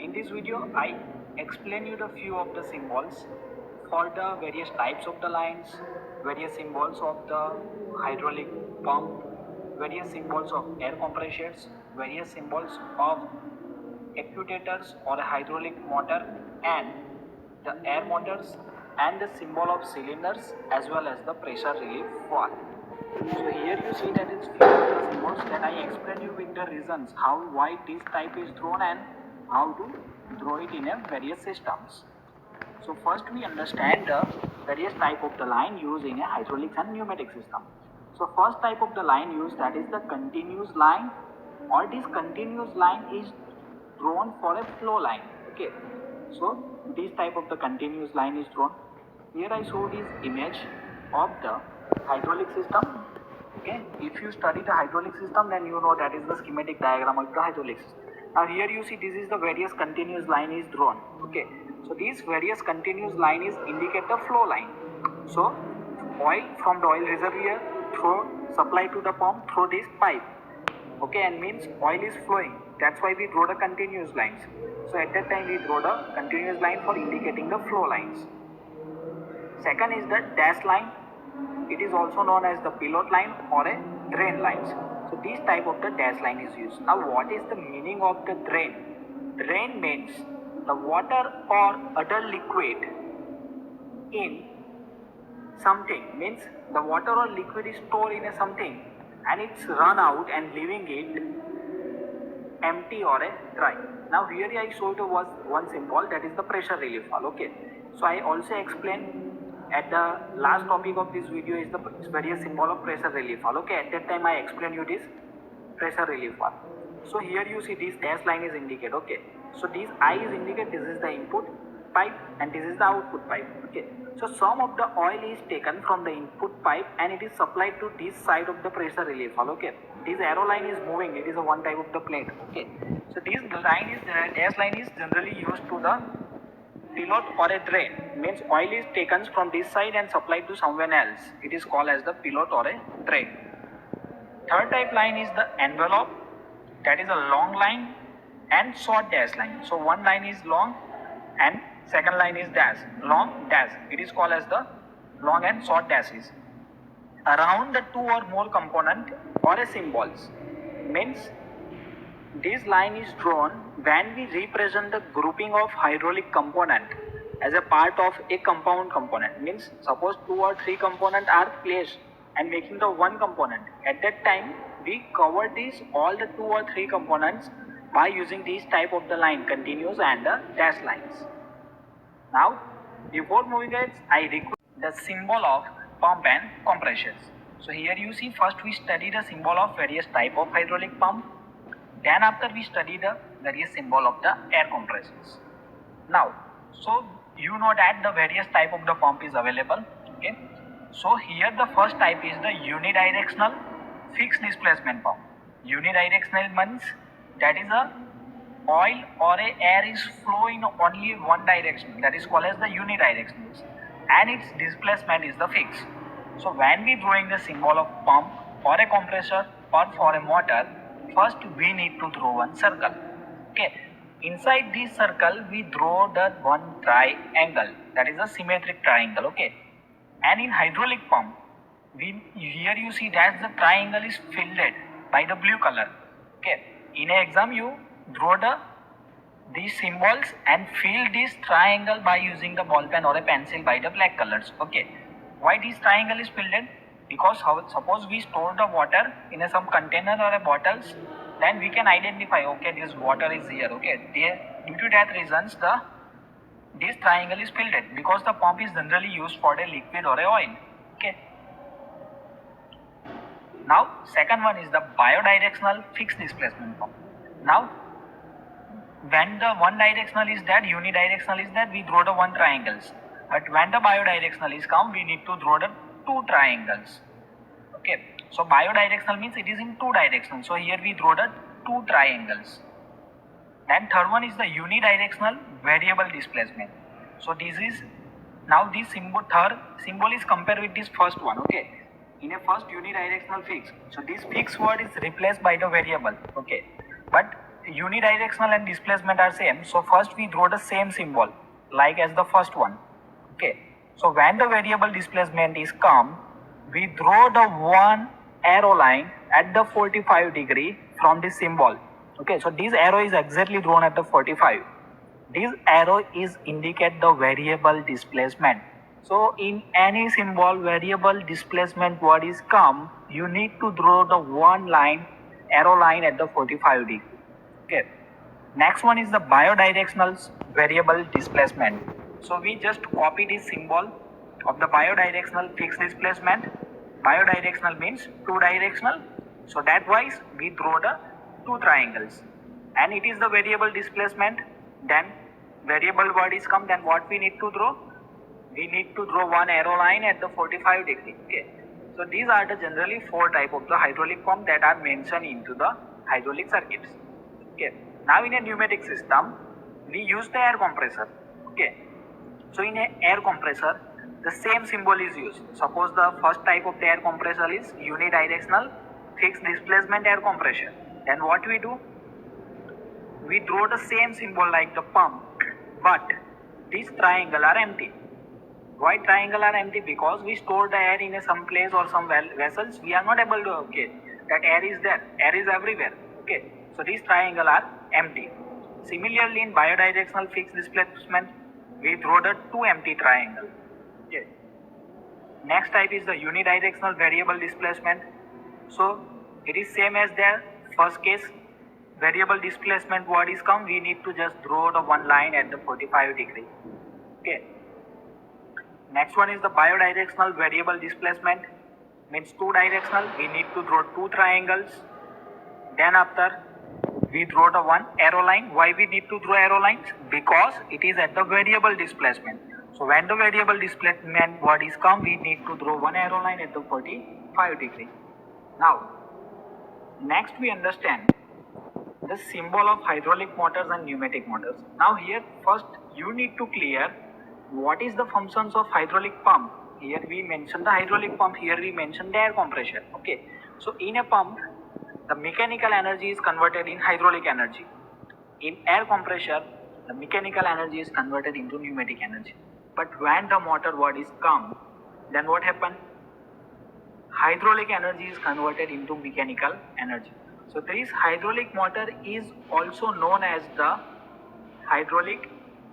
In this video, I explain you the few of the symbols for the various types of the lines, various symbols of the hydraulic pump, various symbols of air compressors, various symbols of actuators or a hydraulic motor, and the air motors, and the symbol of cylinders as well as the pressure relief valve. So here you see that it's few of the symbols that I explain you with the reasons how why this type is thrown and how to throw it in a various systems. So first we understand the various type of the line used in a hydraulics and pneumatic system. So first type of the line used, that is the continuous line, or this continuous line is drawn for a flow line. Okay, so this type of the continuous line is drawn. Here I show this image of the hydraulic system. Okay, if you study the hydraulic system, then you know that is the schematic diagram of the hydraulic system. Now here you see this is the various continuous line is drawn. Okay, so these various continuous line is indicate the flow line. So oil from the oil reservoir through supply to the pump through this pipe. Okay, and means oil is flowing. That's why we draw the continuous lines. So at that time we draw the continuous line for indicating the flow lines. Second is the dash line. It is also known as the pilot line or a drain lines. So this type of the dash line is used. Now what is the meaning of the drain? Drain means the water or other liquid in something, means the water or liquid is stored in a something and it's run out and leaving it empty or a dry. Now here I showed you was one symbol, that is the pressure relief valve. Okay, so I also explained at the last topic of this video is the various symbol of pressure relief valve. Okay, at that time I explained you this pressure relief valve. So here you see this dash line is indicate. Okay, so this I is indicate this is the input pipe and this is the output pipe. Okay, so some of the oil is taken from the input pipe and it is supplied to this side of the pressure relief valve. Okay, this arrow line is moving, it is a one type of the plate. Okay, so this line is dash line is generally used to the pilot or a drain, means oil is taken from this side and supplied to someone else. It is called as the pilot or a drain. Third type line is the envelope, that is a long line and short dash line. So one line is long and second line is dash, long dash. It is called as the long and short dashes. Around the two or more component or a symbols, means this line is drawn when we represent the grouping of hydraulic component as a part of a compound component. Means suppose two or three components are placed and making the one component. At that time we cover these all the two or three components by using these type of the line, continuous and the dash lines. Now before moving ahead, I request the symbol of pump and compressors. So here you see first we study the symbol of various type of hydraulic pump. Then after we study the various symbol of the air compressors. Now, so you know that the various type of the pump is available. Okay. So here the first type is the unidirectional fixed displacement pump. Unidirectional means that is a oil or a air is flowing only one direction. That is called as the unidirectional, and its displacement is the fixed. So when we drawing the symbol of pump or a compressor or for a motor, first we need to draw one circle. Okay, inside this circle we draw the one triangle, that is a symmetric triangle. Okay, and in hydraulic pump here you see that the triangle is filled by the blue color. Okay, in an exam you draw these symbols and fill this triangle by using the ball pen or a pencil by the black colors. Okay, why this triangle is filled? Because suppose we store the water in some container or a bottles, then we can identify, okay, this water is here. Okay, due to that reasons this triangle is filled because the pump is generally used for the liquid or a oil. Okay, now second one is the bidirectional fixed displacement pump. Now when the one directional is that, unidirectional is that, we draw the one triangles, but when the bidirectional is come, we need to draw the two triangles. Okay, so bidirectional means it is in two directions, so here we draw the two triangles. Then third one is the unidirectional variable displacement. So this is now this symbol, third symbol is compared with this first one. Okay, in a first unidirectional fixed, so this fixed word is replaced by the variable. Okay, but unidirectional and displacement are same. So first we draw the same symbol like as the first one. Okay. So when the variable displacement is come, we draw the one arrow line at the 45 degree from this symbol. Okay. So this arrow is exactly drawn at the 45. This arrow is indicate the variable displacement. So in any symbol variable displacement word is come, you need to draw the one line arrow line at the 45 degree. Okay. Next one is the bidirectional variable displacement. So we just copy this symbol of the bidirectional fixed displacement. Bidirectional means two directional. So that wise we draw the two triangles. And it is the variable displacement. Then variable word is come. Then what we need to draw? We need to draw one arrow line at the 45 degree. Okay. So these are the generally four type of the hydraulic pump that are mentioned into the hydraulic circuits. Okay. Now in a pneumatic system, we use the air compressor. Okay. So in a air compressor, the same symbol is used. Suppose the first type of the air compressor is unidirectional fixed displacement air compression. Then what we do? We draw the same symbol like the pump, but these triangle are empty. Why triangle are empty? Because we store the air in some place or some vessels. We are not able to, okay, that air is there. Air is everywhere. Okay. So these triangle are empty. Similarly, in bidirectional fixed displacement, we draw the two empty triangle. Okay. Next type is the unidirectional variable displacement. So it is same as their first case. Variable displacement word is come. We need to just draw the one line at the 45 degree. Okay. Next one is the bidirectional variable displacement. Means two directional. We need to draw two triangles. Then after we draw the one arrow line. Why we need to draw arrow lines? Because it is at the variable displacement. So when the variable displacement word is come, we need to draw one arrow line at the 45 degree. Now, next we understand the symbol of hydraulic motors and pneumatic motors. Now here first you need to clear what is the functions of hydraulic pump. Here we mention the hydraulic pump, here we mention the air compression. Okay. So in a pump, the mechanical energy is converted in hydraulic energy. In air compressor, the mechanical energy is converted into pneumatic energy. But when the motor word is come, then what happen? Hydraulic energy is converted into mechanical energy. So this hydraulic motor is also known as the hydraulic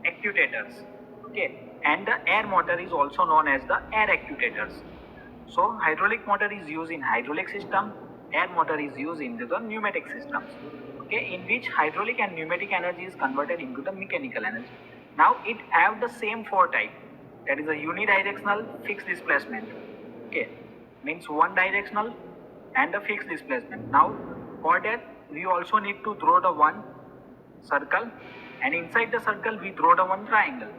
actuators. Okay. And the air motor is also known as the air actuators. So hydraulic motor is used in hydraulic system, air motor is used into the pneumatic systems. Okay, in which hydraulic and pneumatic energy is converted into the mechanical energy. Now it have the same four type. That is a unidirectional fixed displacement. Okay, means one directional and a fixed displacement. Now for that we also need to draw the one circle, and inside the circle we draw the one triangle.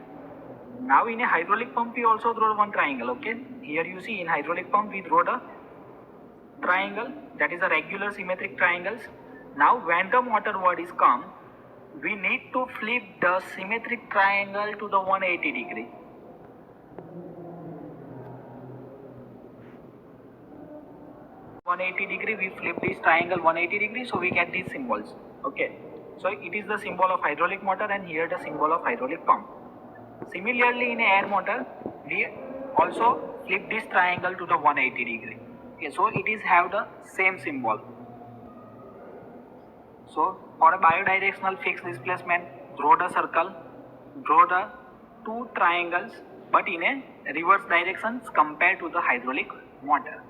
Now in a hydraulic pump we also draw one triangle. Okay, here you see in hydraulic pump we draw the triangle, that is a regular symmetric triangles. Now when the motor word is come, we need to flip the symmetric triangle to the 180 degree. We flip this triangle 180 degree, so we get these symbols. Okay, so it is the symbol of hydraulic motor, and here the symbol of hydraulic pump. Similarly in a air motor, we also flip this triangle to the 180 degree. Okay, so it is have the same symbol. So for a bidirectional fixed displacement, draw the circle, draw the two triangles, but in a reverse directions compared to the hydraulic motor.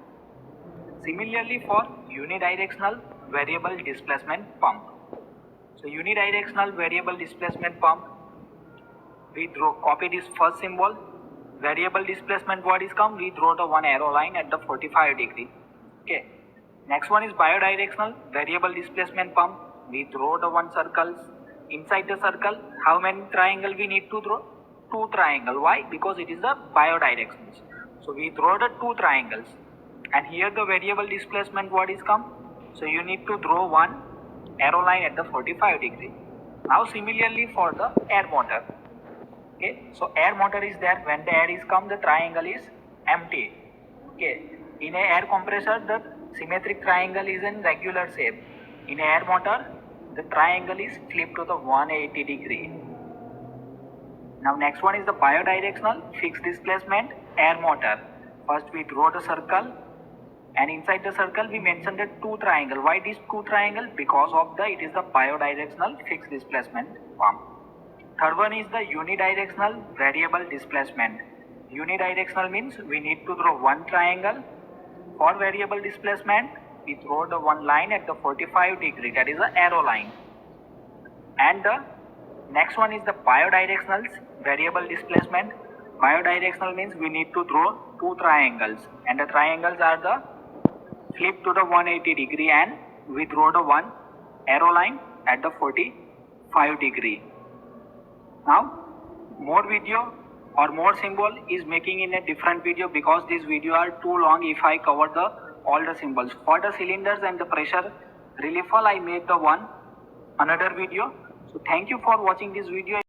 Similarly for unidirectional variable displacement pump. So unidirectional variable displacement pump, we copy this first symbol. Variable displacement word is come, we draw the one arrow line at the 45 degree. Okay. Next one is bidirectional variable displacement pump. We draw the one circles. Inside the circle, how many triangle we need to draw? Two triangle. Why? Because it is the bidirectional. So we draw the two triangles. And here the variable displacement word is come. So you need to draw one arrow line at the 45 degree. Now similarly for the air motor. Okay, so air motor is there. When the air is come, the triangle is empty. Okay, in a air compressor, the symmetric triangle is in regular shape. In a air motor, the triangle is flipped to the 180 degree. Now next one is the bidirectional fixed displacement air motor. First we draw the circle, and inside the circle we mentioned the two triangle. Why this two triangle? Because of it is the bidirectional fixed displacement pump. Third one is the unidirectional variable displacement. Unidirectional means we need to draw one triangle. For variable displacement, we draw the one line at the 45 degree, that is the arrow line. And the next one is the bidirectional variable displacement. Bidirectional means we need to draw two triangles, and the triangles are the flip to the 180 degree, and we draw the one arrow line at the 45 degree. Now more video or more symbol is making in a different video, because this video are too long if I cover all the symbols. For the cylinders and the pressure relief valve I make the another video. So thank you for watching this video.